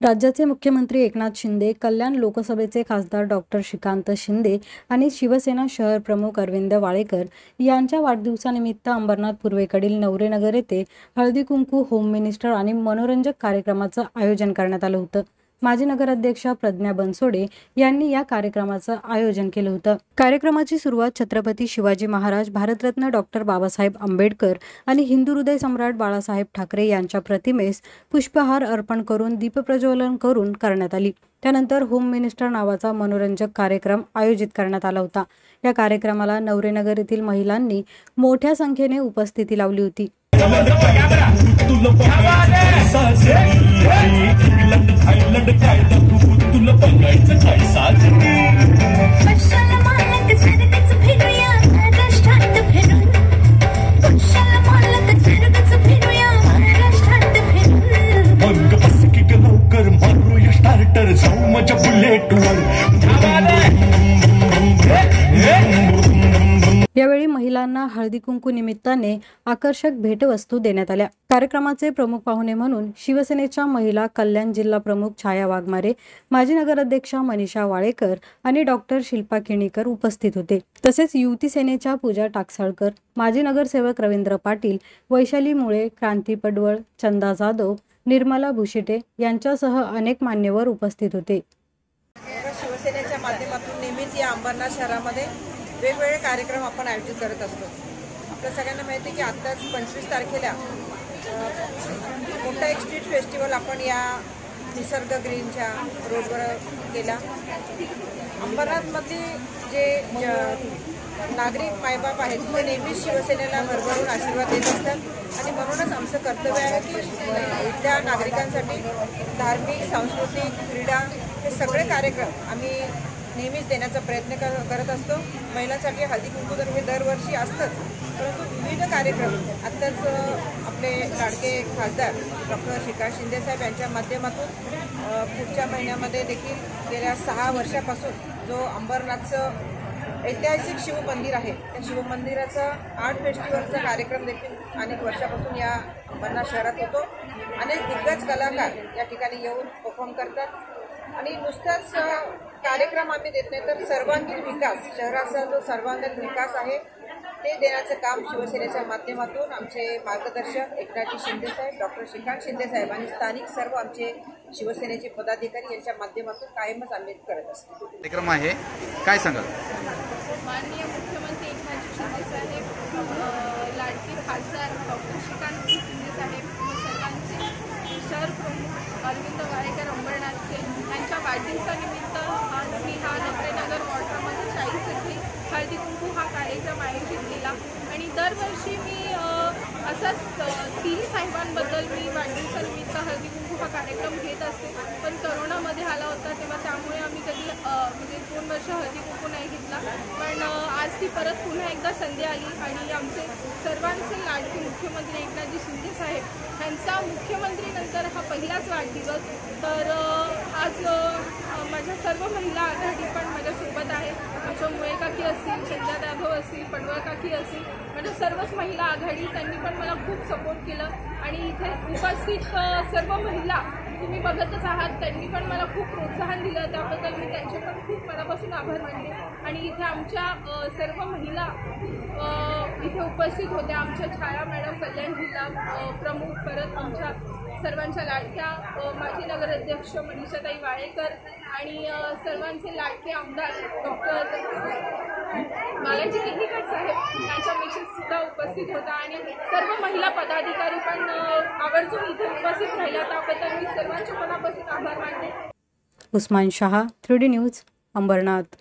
राज्याचे मुख्यमंत्री एकनाथ शिंदे, कल्याण लोकसभेचे खासदार डॉक्टर श्रीकांत शिंदे आणि शिवसेना शहर प्रमुख अरविंद वाळेकर यांच्या वाढदिवसानिमित्त अंबरनाथ पूर्वेकडील नवरेनगर येथे हळदी कुंकू, होम मिनिस्टर आणि मनोरंजक कार्यक्रमाचं आयोजन करण्यात आलं होतं। माजी नगराध्यक्षा प्रज्ञा बनसोडे यांनी या कार्यक्रमाचं आयोजन केलं होतं। कार्यक्रमाची सुरुवात छत्रपती शिवाजी महाराज, भारतरत्न डॉक्टर बाबासाहेब आंबेडकर आणि हिंदू हृदय सम्राट बाळासाहेब ठाकरे यांच्या प्रतिमेस पुष्पहार अर्पण करून दीपप्रज्वलन करून करण्यात आली। त्यानंतर होम मिनिस्टर नावाचा मनोरंजक कार्यक्रम आयोजित करण्यात आला होता। या कार्यक्रमाला नवरेनगर येथील महिलांनी मोठ्या संख्येने उपस्थिती लावली होती। यावेळी महिलांना हळदी कुंकू निमित्ताने आकर्षक भेटवस्तू देण्यात आल्या। कार्यक्रमाचे प्रमुख पाहुणे म्हणून शिवसेनेच्या महिला कल्याण जिल्हा प्रमुख छाया वाघमारे, माजी नगराध्यक्षा मनीषा वाळेकर आणि डॉक्टर शिल्पा किणीकर उपस्थित होते। तसेच युवती सेनेच्या पूजा टाकसाळकर, माजी नगरसेवक रवींद्र पाटील, वैशाली मुळे, क्रांती पडवळ, चंदा जाधव, निर्मला भुशिटे यांच्यासह अनेक मान्यवर उपस्थित होते। शिवसेनेच्या माध्यमातून नेहमीच या अंबरनाथ शहरामध्ये वेगवेगळे कार्यक्रम आपण आयोजित करत असतो। आपल्या सगळ्यांना माहिती आहे की आत्ताच 25 तारखेला मोठा एक स्ट्रीट फेस्टिवल आपण या निसर्ग ग्रीनच्या रोडवर केला। अंबरनाथमधली जे नागरिक मायबाप आहेत ते नेहमीच शिवसेनेला भरभरून आशीर्वाद देत असतात आणि म्हणूनच आमचं कर्तव्य आहे की इथल्या नागरिकांसाठी धार्मिक, सांस्कृतिक, क्रीडा हे सगळे कार्यक्रम आम्ही नेहमीच देण्याचा प्रयत्न करत असतो। महिलांसाठी हळदी कुंकू तर हे दरवर्षी असतंच, परंतु विविध कार्यक्रम आत्ताच आपले लाडके खासदार डॉक्टर श्रीकांत शिंदे साहेब यांच्या माध्यमातून पुढच्या महिन्यामध्ये देखील गेल्या 6 वर्षापासून जो अंबरनाथचं ऐतिहासिक शिवमंदिर आहे त्या शिवमंदिराचा आर्ट फेस्टिवलचा कार्यक्रम देखील अनेक वर्षापासून या अंबरनाथ शहरात होतो। अनेक दिग्गज कलाकार या ठिकाणी येऊन परफॉर्म करतात आणि नुसताच कार्यक्रम आम्ही देत नाही तर सर्वांगीण विकास, शहराचा जो सर्वांगीण विकास आहे ते देण्याचं काम शिवसेनेच्या माध्यमातून आमचे मार्गदर्शक एकनाथ शिंदे साहेब, डॉक्टर श्रीकांत शिंदे साहेब आणि स्थानिक सर्व आमचे शिवसेनेचे पदाधिकारी यांच्या माध्यमातून कायमच आम्ही करत असतो। कार्यक्रम आहे, काय सांगाल? माननीय मुख्यमंत्री एकनाथ शिंदे साहेब, लाडके खासदार डॉक्टर श्रीकांत शिंदे साहेब, सर्वांचे शहर प्रमुख अरविंद वाळेकर अंबरनाथचे यांच्या वाढदिवसानिमित्त आज मी हा नवरेनगर वॉर्डामध्ये 40वी हळदी कुंकू हा कार्यक्रम आयोजित केला आणि दरवर्षी मी असाच 3 साहेबांबद्दल मी वाढदिवसानिमित्त हळदी कुंकू हा कार्यक्रम घेत असते। पण करोनामध्ये आला होता तेव्हा त्यामुळे आम्ही कधी म्हणजे 2 वर्ष हळदी कुंकू नाही घेतला, पण आज ती परत पुन्हा एकदा संधी आली आणि आमचे सर्वांचे लाडके मुख्यमंत्री एकनाथजी शिंदे साहेब यांचा मुख्यमंत्रीनंतर हा पहिलाच वाढदिवस। तर आज माझ्या सर्व महिला आघाडी पण माझ्यासोबत आहे। आमच्या मुळे काकी असतील, चंदा जाधव असतील, पडवळ काकी असतील, माझ्या सर्वच महिला आघाडी त्यांनी पण मला खूप सपोर्ट केलं आणि इथे उपस्थित सर्व महिला तुम्ही बघतच आहात, त्यांनी पण मला खूप प्रोत्साहन दिलं, त्याबद्दल मी त्यांचे पण खूप मनापासून आभार मानते। आणि इथे आमच्या सर्व महिला इथे उपस्थित होत्या। आमच्या छाया मॅडम कल्याण जिल्हा प्रमुख, परत आमच्या सर्वांच्या लाडक्या माजी नगराध्यक्ष मनीषाताई वाळेकर आणि सर्वांचे लाडके आमदार डॉक्टर बालाजी किणीकर साहेब यांच्या मिसेससुद्धा उपस्थित होता आणि सर्व महिला पदाधिकारी पण आवर्जून इथे उपस्थित राहिल्या, त्याबद्दल मी सर्वांच्या मनापासून आभार मानते। Usman Shah, 3D news, Ambernath.